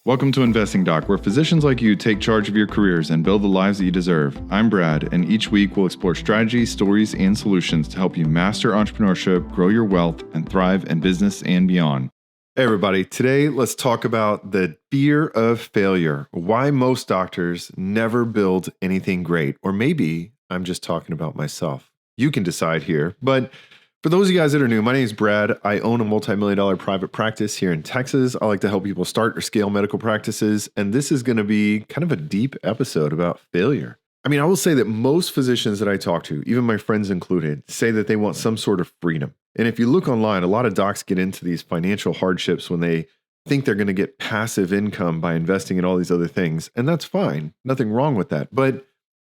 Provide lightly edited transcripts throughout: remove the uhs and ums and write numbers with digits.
Welcome to Investing Doc, where physicians like you take charge of your careers and build the lives that you deserve. I'm Brad, and each week we'll explore strategies, stories, and solutions to help you master entrepreneurship, grow your wealth, and thrive in business and beyond. Hey everybody, today let's talk about the fear of failure, why most doctors never build anything great, or maybe I'm just talking about myself. You can decide here, but for those of you guys that are new, my name is Brad. I own a multi-million-dollar private practice here in Texas. I like to help people start or scale medical practices, and this is going to be kind of a deep episode about failure. I mean, I will say that most physicians that I talk to, even my friends included, say that they want some sort of freedom. And if you look online, a lot of docs get into these financial hardships when they think they're going to get passive income by investing in all these other things, and that's fine. Nothing wrong with that. But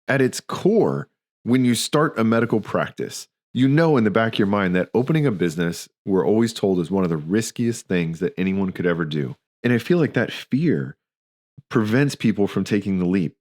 at its core, when you start a medical practice, you know in the back of your mind that opening a business, we're always told, is one of the riskiest things that anyone could ever do. And I feel like that fear prevents people from taking the leap.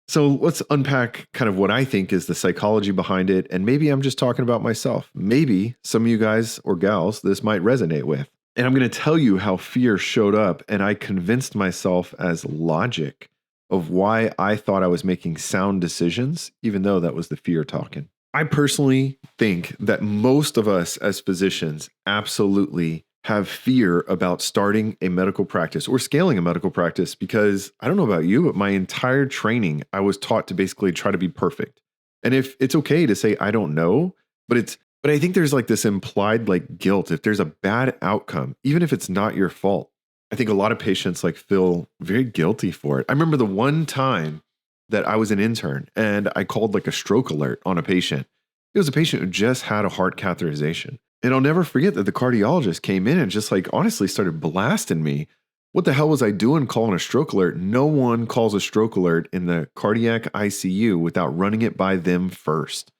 So let's unpack kind of what I think is the psychology behind it. And maybe I'm just talking about myself. Maybe some of you guys or gals this might resonate with. And I'm going to tell you how fear showed up. And I convinced myself as logic of why I thought I was making sound decisions, even though that was the fear talking. I personally think that most of us as physicians absolutely have fear about starting a medical practice or scaling a medical practice because I don't know about you, but my entire training, I was taught to basically try to be perfect. And if it's okay to say, I don't know, but I think there's like this implied like guilt if there's a bad outcome, even if it's not your fault. I think a lot of patients like feel very guilty for it. I remember the one time that I was an intern and I called like a stroke alert on a patient. It was a patient who just had a heart catheterization. And I'll never forget that the cardiologist came in and just like honestly started blasting me. What the hell was I doing calling a stroke alert? No one calls a stroke alert in the cardiac ICU without running it by them first.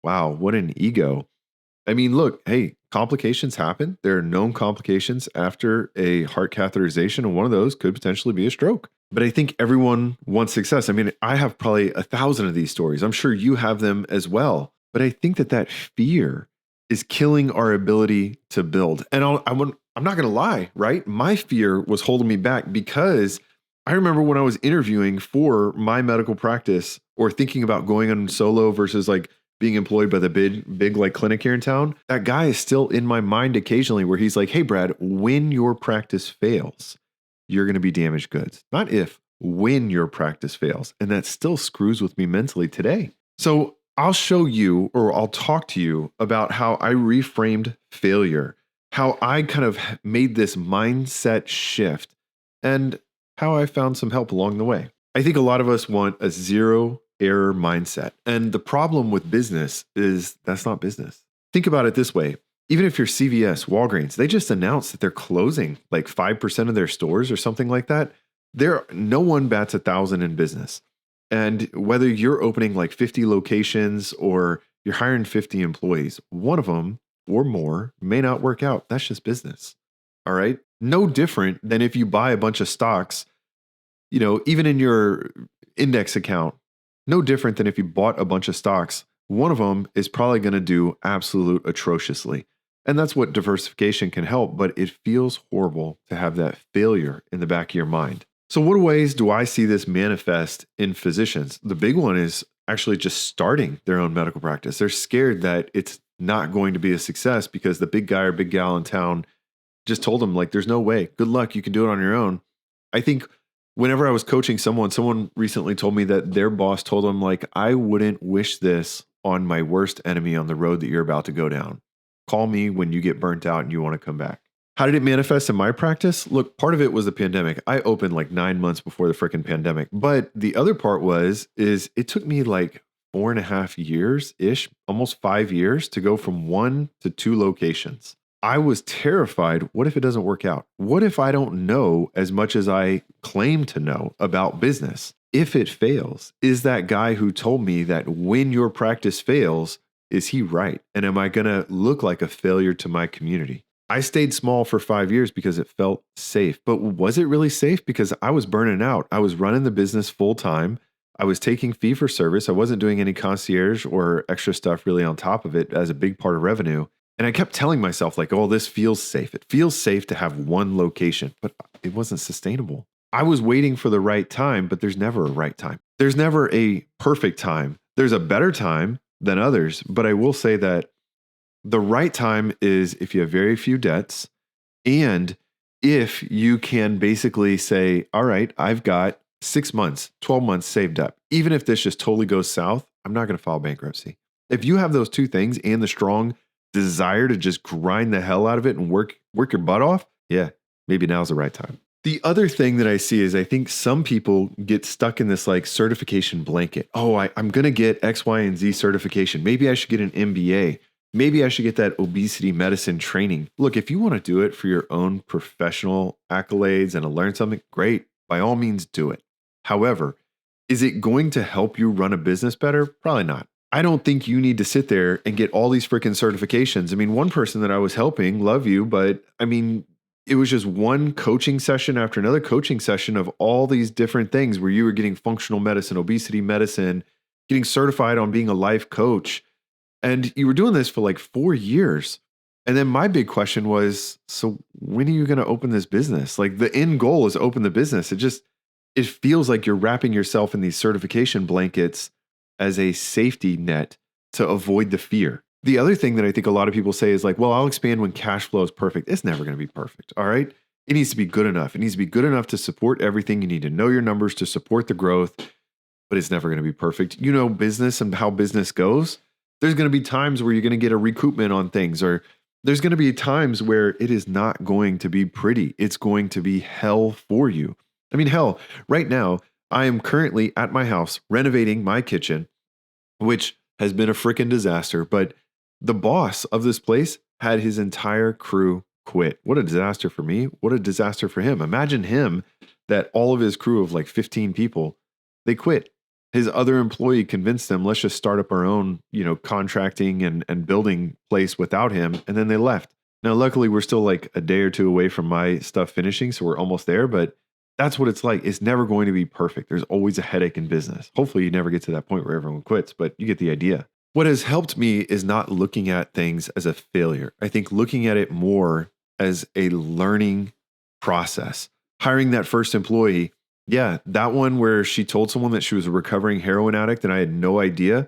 Wow, what an ego. I mean, look, hey, complications happen. There are known complications after a heart catheterization, and one of those could potentially be a stroke. But I think everyone wants success. I mean, I have probably 1,000 of these stories. I'm sure you have them as well. But I think that fear is killing our ability to build. And I'm not going to lie, right? My fear was holding me back because I remember when I was interviewing for my medical practice or thinking about going on solo versus like being employed by the big like clinic here in town, that guy is still in my mind occasionally where he's like, hey, Brad, when your practice fails, you're going to be damaged goods. Not if, when your practice fails. And that still screws with me mentally today. So I'll show you, or I'll talk to you about how I reframed failure, how I kind of made this mindset shift, and how I found some help along the way. I think a lot of us want a zero error mindset. And the problem with business is that's not business. Think about it this way. Even if you're CVS, Walgreens, they just announced that they're closing like 5% of their stores or something like that. No one bats 1,000 in business. And whether you're opening like 50 locations or you're hiring 50 employees, one of them or more may not work out. That's just business. All right. No different than if you buy a bunch of stocks, even in your index account, no different than if you bought a bunch of stocks. One of them is probably going to do absolute atrociously. And that's what diversification can help. But it feels horrible to have that failure in the back of your mind. So what ways do I see this manifest in physicians? The big one is actually just starting their own medical practice. They're scared that it's not going to be a success because the big guy or big gal in town just told them like, there's no way. Good luck. You can do it on your own. I think whenever I was coaching someone recently told me that their boss told them like, I wouldn't wish this on my worst enemy on the road that you're about to go down. Call me when you get burnt out and you want to come back. How did it manifest in my practice? Look, part of it was the pandemic. I opened like 9 months before the freaking pandemic. But the other part is it took me like 4.5 years-ish, almost 5 years to go from 1 to 2 locations. I was terrified. What if it doesn't work out? What if I don't know as much as I claim to know about business? If it fails, is that guy who told me that when your practice fails, is he right? And am I going to look like a failure to my community? I stayed small for 5 years because it felt safe. But was it really safe? Because I was burning out. I was running the business full time. I was taking fee for service. I wasn't doing any concierge or extra stuff really on top of it as a big part of revenue. And I kept telling myself like, oh, this feels safe. It feels safe to have one location, but it wasn't sustainable. I was waiting for the right time, but there's never a right time. There's never a perfect time. There's a better time than others, but I will say that the right time is if you have very few debts and if you can basically say, all right, I've got 6 months, 12 months saved up. Even if this just totally goes south, I'm not going to file bankruptcy. If you have those two things and the strong desire to just grind the hell out of it and work your butt off, yeah, maybe now's the right time. The other thing that I see is I think some people get stuck in this like certification blanket. Oh, I'm going to get X, Y, and Z certification. Maybe I should get an MBA. Maybe I should get that obesity medicine training. Look, if you want to do it for your own professional accolades and to learn something, great. By all means, do it. However, is it going to help you run a business better? Probably not. I don't think you need to sit there and get all these freaking certifications. I mean, one person that I was helping, love you, but I mean, it was just one coaching session after another coaching session of all these different things where you were getting functional medicine, obesity medicine, getting certified on being a life coach. And you were doing this for like 4 years. And then my big question was, so when are you going to open this business? Like the end goal is open the business. It feels like you're wrapping yourself in these certification blankets as a safety net to avoid the fear. The other thing that I think a lot of people say is like, well, I'll expand when cash flow is perfect. It's never going to be perfect. All right. It needs to be good enough. It needs to be good enough to support everything. You need to know your numbers to support the growth, but it's never going to be perfect. You know, business and how business goes. There's going to be times where you're going to get a recoupment on things, or there's going to be times where it is not going to be pretty. It's going to be hell for you. I mean, hell, right now, I am currently at my house renovating my kitchen, which has been a freaking disaster, but the boss of this place had his entire crew quit. What a disaster for me. What a disaster for him. Imagine him that all of his crew of like 15 people, they quit. His other employee convinced them, let's just start up our own, contracting and building place without him. And then they left. Now, luckily, we're still like a day or two away from my stuff finishing. So we're almost there, but that's what it's like. It's never going to be perfect. There's always a headache in business. Hopefully you never get to that point where everyone quits, but you get the idea. What has helped me is not looking at things as a failure. I think looking at it more as a learning process. Hiring that first employee, yeah, that one where she told someone that she was a recovering heroin addict and I had no idea.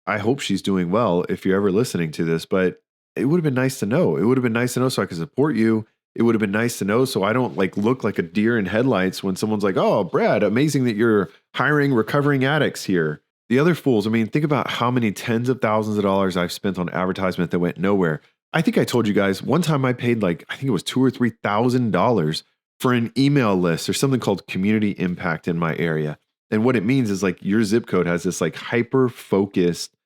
I hope she's doing well if you're ever listening to this, but it would have been nice to know. It would have been nice to know so I could support you. It would have been nice to know so I don't like look like a deer in headlights when someone's like, oh, Brad, amazing that you're hiring recovering addicts here. The other fools, I mean, think about how many tens of thousands of dollars I've spent on advertisement that went nowhere. I think I told you guys one time I paid I think it was $2,000 or $3,000 for an email list or something called community impact in my area. And what it means is like your zip code has this like hyper focused,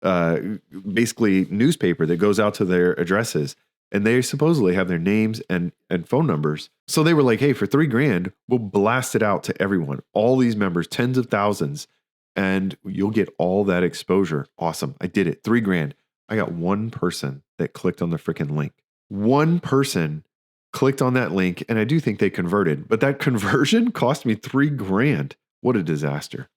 basically newspaper that goes out to their addresses. And they supposedly have their names and phone numbers. So they were like, hey, for $3,000, we'll blast it out to everyone, all these members, tens of thousands, and you'll get all that exposure. Awesome. I did it. $3,000. I got one person that clicked on the freaking link. One person clicked on that link, and I do think they converted, but that conversion cost me $3,000. What a disaster.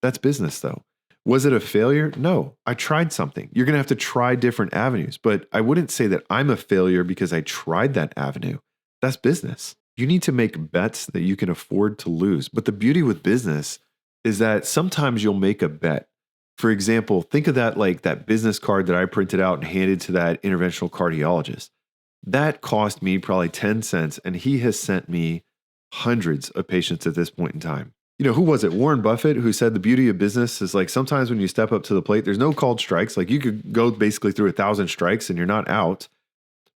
That's business though. Was it a failure? No, I tried something. You're going to have to try different avenues, but I wouldn't say that I'm a failure because I tried that avenue. That's business. You need to make bets that you can afford to lose. But the beauty with business is that sometimes you'll make a bet. For example, think of that like that business card that I printed out and handed to that interventional cardiologist. That cost me probably 10 cents, and he has sent me hundreds of patients at this point in time. Who was it? Warren Buffett, who said the beauty of business is like sometimes when you step up to the plate, there's no called strikes. Like you could go basically through 1,000 strikes and you're not out.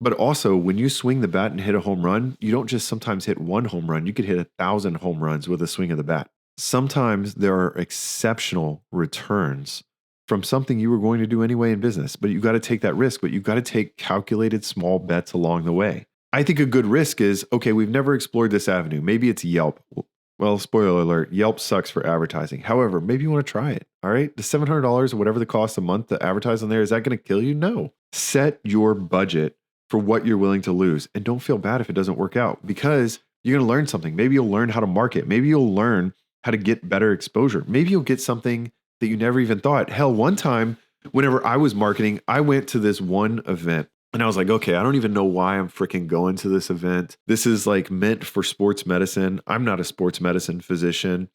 But also when you swing the bat and hit a home run, you don't just sometimes hit one home run. You could hit 1,000 home runs with a swing of the bat. Sometimes there are exceptional returns from something you were going to do anyway in business, but you've got to take that risk, but you've got to take calculated small bets along the way. I think a good risk is, okay, we've never explored this avenue. Maybe it's Yelp. Well, spoiler alert, Yelp sucks for advertising. However, maybe you want to try it. All right. The $700 or whatever the cost a month to advertise on there, is that going to kill you? No. Set your budget for what you're willing to lose. And don't feel bad if it doesn't work out because you're going to learn something. Maybe you'll learn how to market. Maybe you'll learn how to get better exposure. Maybe you'll get something that you never even thought. Hell, one time, whenever I was marketing, I went to this one event And I was like, okay, I don't even know why I'm freaking going to this event. This is like meant for sports medicine. I'm not a sports medicine physician.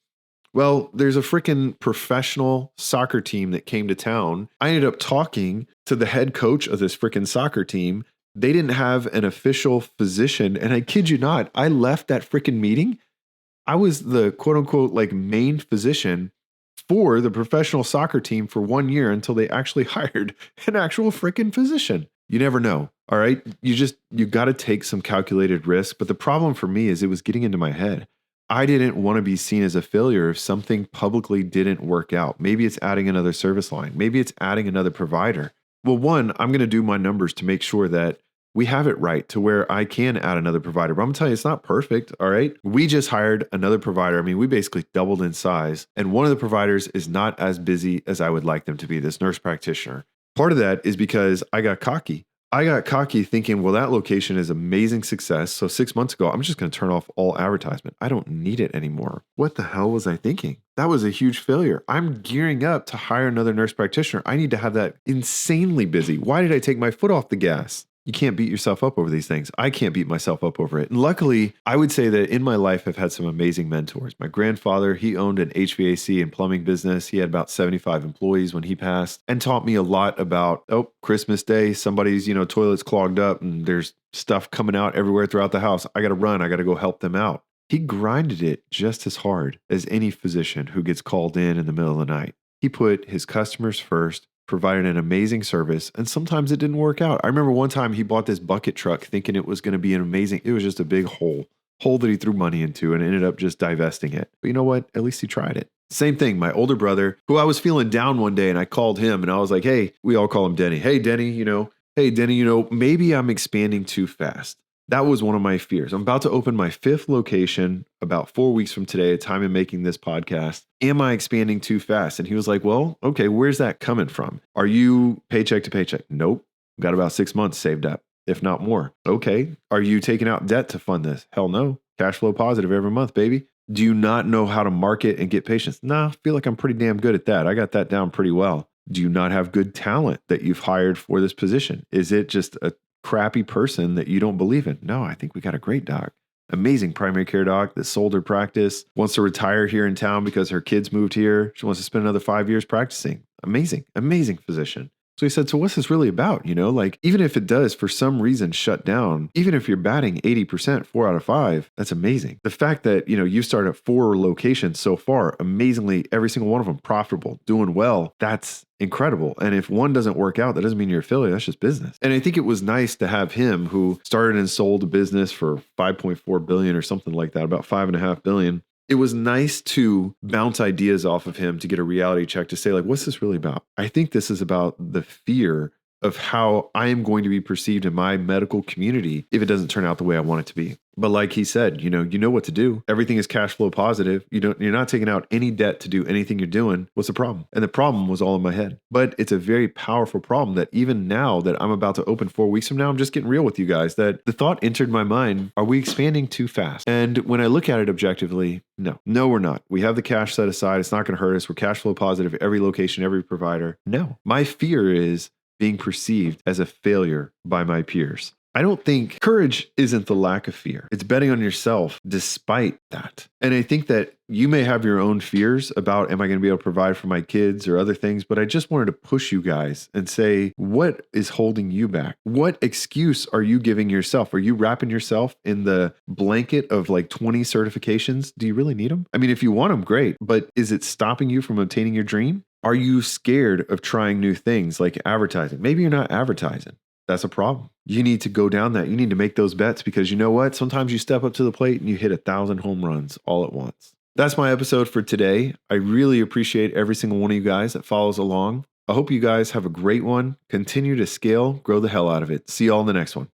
Well, there's a freaking professional soccer team that came to town. I ended up talking to the head coach of this freaking soccer team. They didn't have an official physician. And I kid you not, I left that freaking meeting. I was the quote unquote like main physician for the professional soccer team for 1 year until they actually hired an actual freaking physician. You never know. All right. You got to take some calculated risk. But the problem for me is it was getting into my head. I didn't want to be seen as a failure if something publicly didn't work out. Maybe it's adding another service line. Maybe it's adding another provider. Well, one, I'm going to do my numbers to make sure that we have it right to where I can add another provider. But I'm telling you, it's not perfect. All right. We just hired another provider. I mean, we basically doubled in size. And one of the providers is not as busy as I would like them to be, this nurse practitioner. Part of that is because I got cocky. I got cocky thinking, well, that location is amazing success. So 6 months ago, I'm just going to turn off all advertisement. I don't need it anymore. What the hell was I thinking? That was a huge failure. I'm gearing up to hire another nurse practitioner. I need to have that insanely busy. Why did I take my foot off the gas? You can't beat yourself up over these things. I can't beat myself up over it. And luckily, I would say that in my life, I've had some amazing mentors. My grandfather, he owned an HVAC and plumbing business. He had about 75 employees when he passed and taught me a lot about, Christmas Day, somebody's, toilet's clogged up and there's stuff coming out everywhere throughout the house. I got to run. I got to go help them out. He grinded it just as hard as any physician who gets called in the middle of the night. He put his customers first, provided an amazing service, and sometimes it didn't work out. I remember one time he bought this bucket truck thinking it was going to be it was just a big hole that he threw money into and ended up just divesting it. But you know what? At least he tried it. Same thing, my older brother, who I was feeling down one day and I called him and I was like, hey, we all call him Denny. Hey, Denny, maybe I'm expanding too fast. That was one of my fears. I'm about to open my 5th location about 4 weeks from today, at time of making this podcast. Am I expanding too fast? And he was like, well, okay, where's that coming from? Are you paycheck to paycheck? Nope. Got about 6 months saved up, if not more. Okay. Are you taking out debt to fund this? Hell no. Cash flow positive every month, baby. Do you not know how to market and get patients? Nah, I feel like I'm pretty damn good at that. I got that down pretty well. Do you not have good talent that you've hired for this position? Is it just a crappy person that you don't believe in? No, I think we got a great doc. Amazing primary care doc that sold her practice, wants to retire here in town because her kids moved here. She wants to spend another 5 years practicing. Amazing, amazing physician. So he said, so what's this really about? Even if it does for some reason shut down, even if you're batting 80%, 4 out of 5, that's amazing. The fact that, you started at 4 locations so far, amazingly, every single one of them profitable, doing well, that's incredible. And if one doesn't work out, that doesn't mean you're a failure. That's just business. And I think it was nice to have him, who started and sold a business for 5.4 billion or something like that, about 5.5 billion. It was nice to bounce ideas off of him to get a reality check to say, like, what's this really about? I think this is about the fear of how I am going to be perceived in my medical community if it doesn't turn out the way I want it to be. But like he said, you know what to do. Everything is cash flow positive. You're not taking out any debt to do anything you're doing. What's the problem? And the problem was all in my head. But it's a very powerful problem that even now that I'm about to open 4 weeks from now, I'm just getting real with you guys, that the thought entered my mind, are we expanding too fast? And when I look at it objectively, no, we're not. We have the cash set aside. It's not going to hurt us. We're cash flow positive, every location, every provider. No, my fear is being perceived as a failure by my peers. I don't think courage isn't the lack of fear. It's betting on yourself despite that. And I think that you may have your own fears about, am I going to be able to provide for my kids or other things? But I just wanted to push you guys and say, what is holding you back? What excuse are you giving yourself? Are you wrapping yourself in the blanket of like 20 certifications? Do you really need them? I mean, if you want them, great. But is it stopping you from obtaining your dream? Are you scared of trying new things like advertising? Maybe you're not advertising. That's a problem. You need to go down that. You need to make those bets, because you know what? Sometimes you step up to the plate and you hit 1,000 home runs all at once. That's my episode for today. I really appreciate every single one of you guys that follows along. I hope you guys have a great one. Continue to scale, grow the hell out of it. See y'all in the next one.